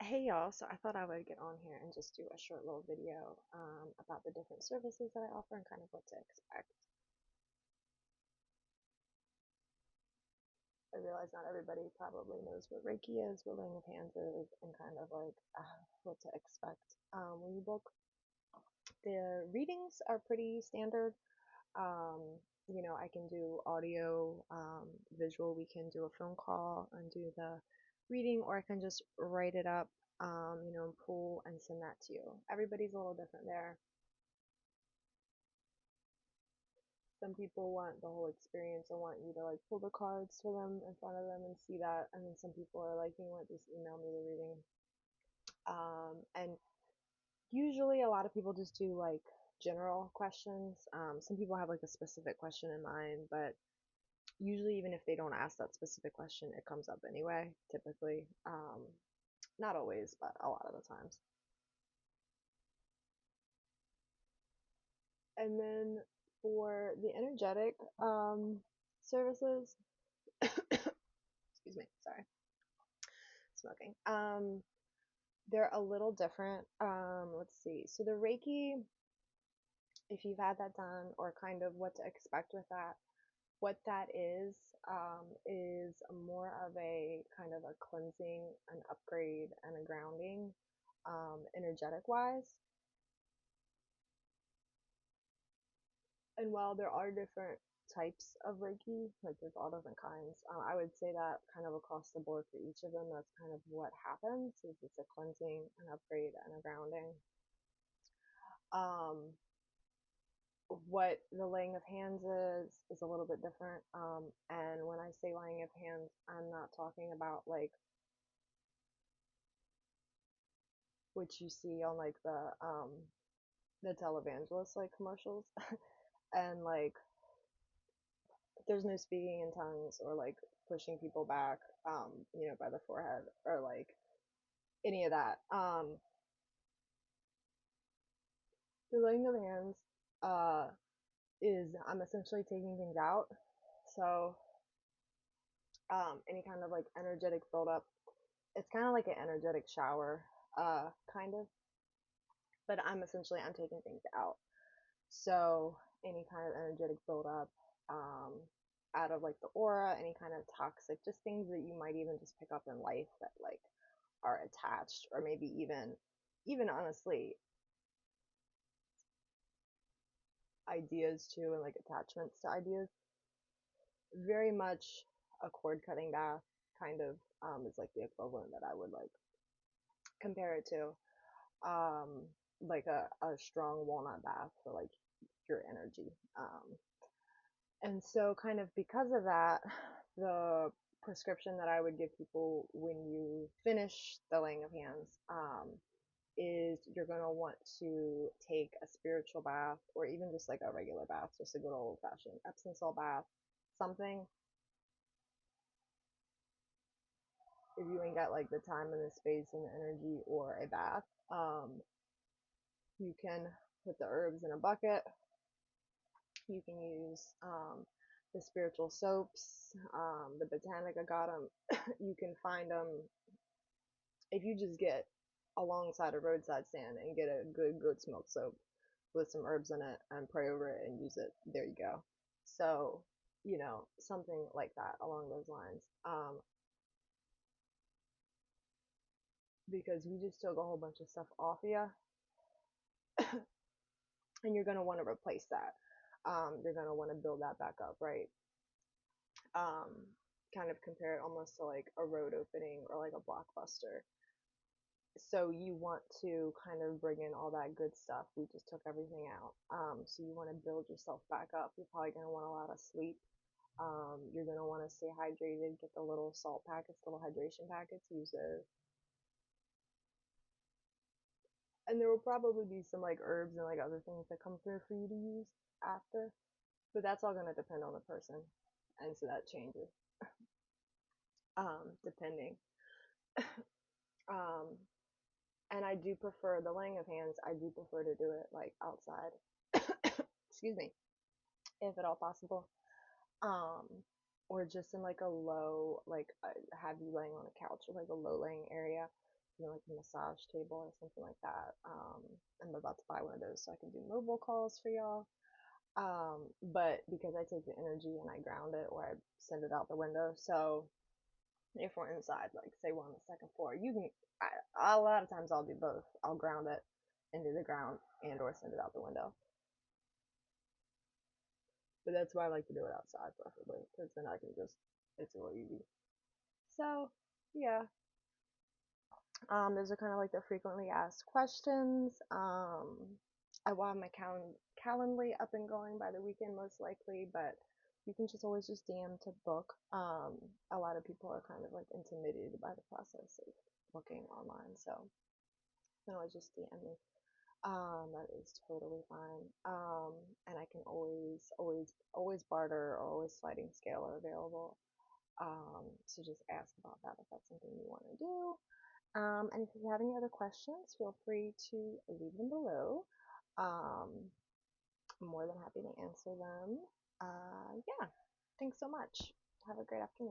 Hey y'all, so I thought I would get on here and just do a short little video about the different services that I offer and kind of what to expect. I realize not everybody probably knows what Reiki is, what laying of hands is, and kind of like what to expect when you book. The readings are pretty standard. Um, I can do audio, visual. We can do a phone call and do the reading, or I can just write it up, and pull and send that to you. Everybody's a little different there. Some people want the whole experience and want you to like pull the cards for them in front of them and see that. And then some people are like, you know what, just email me the reading. And usually a lot of people just do like general questions. Some people have like a specific question in mind, but usually even if they don't ask that specific question, it comes up anyway, typically. Not always, but a lot of the times. And then for the energetic services, excuse me, sorry, smoking. They're a little different. Let's see. So the Reiki, if you've had that done, or kind of what to expect with that, what that is more of a kind of a cleansing, an upgrade, and a grounding, energetic wise. And while there are different types of Reiki, like there's all different kinds, I would say that kind of across the board for each of them, that's kind of what happens. Is it's a cleansing, an upgrade, and a grounding. Um, what the laying of hands is a little bit different. And when I say laying of hands, I'm not talking about like what you see on like the televangelist like commercials, and like there's no speaking in tongues or like pushing people back, by the forehead or like any of that. The laying of hands, uh, is I'm essentially taking things out. So any kind of like energetic buildup, it's kind of like an energetic shower, kind of. But I'm taking things out. So any kind of energetic buildup, um, out of like the aura, any kind of toxic, just things that you might even just pick up in life that like are attached, or maybe even honestly ideas too, and like attachments to ideas. Very much a cord cutting bath kind of, is like the equivalent that I would like compare it to. Um, like a strong walnut bath for like your energy. And so, kind of because of that, the prescription that I would give people when you finish the laying of hands, is you're going to want to take a spiritual bath, or even just like a regular bath, just a good old fashioned Epsom salt bath, something. If you ain't got like the time and the space and the energy or a bath, you can put the herbs in a bucket. You can use the spiritual soaps, the Botanica got them. You can find them if you just get alongside a roadside stand and get a good goat's milk soap with some herbs in it and pray over it and use it. There you go. So, something like that along those lines. Because we just took a whole bunch of stuff off of you, and you're going to want to replace that. You're going to want to build that back up, right? um, Kind of compare it almost to like a road opening or like a blockbuster. So you want to kind of bring in all that good stuff. We just took everything out. So you want to build yourself back up. You're probably going to want a lot of sleep. You're going to want to stay hydrated. Get the little salt packets, little hydration packets. Use those. And there will probably be some like herbs and like other things that come through for you to use after. But that's all going to depend on the person. And so that changes, depending. Um, and I do prefer the laying of hands. I do prefer to do it like outside. Excuse me, if at all possible. Um, or just in like a low, like have you laying on a couch or like a low laying area. like a massage table or something like that. I'm about to buy one of those so I can do mobile calls for y'all. But because I take the energy and I ground it or I send it out the window, so if we're inside, like say we're on the second floor, you can. A lot of times I'll do both. I'll ground it into the ground and or send it out the window. But that's why I like to do it outside, preferably, because then I can just it's real easy. So yeah, those are kind of like the frequently asked questions. I will have my Calendly up and going by the weekend most likely, but you can just always just DM to book. A lot of people are kind of like intimidated by the process of booking online, so you can always just DM me. That is totally fine. And I can always barter or always sliding scale are available. So just ask about that if that's something you want to do. And if you have any other questions, feel free to leave them below. Um, I'm more than happy to answer them. Yeah, thanks so much. Have a great afternoon.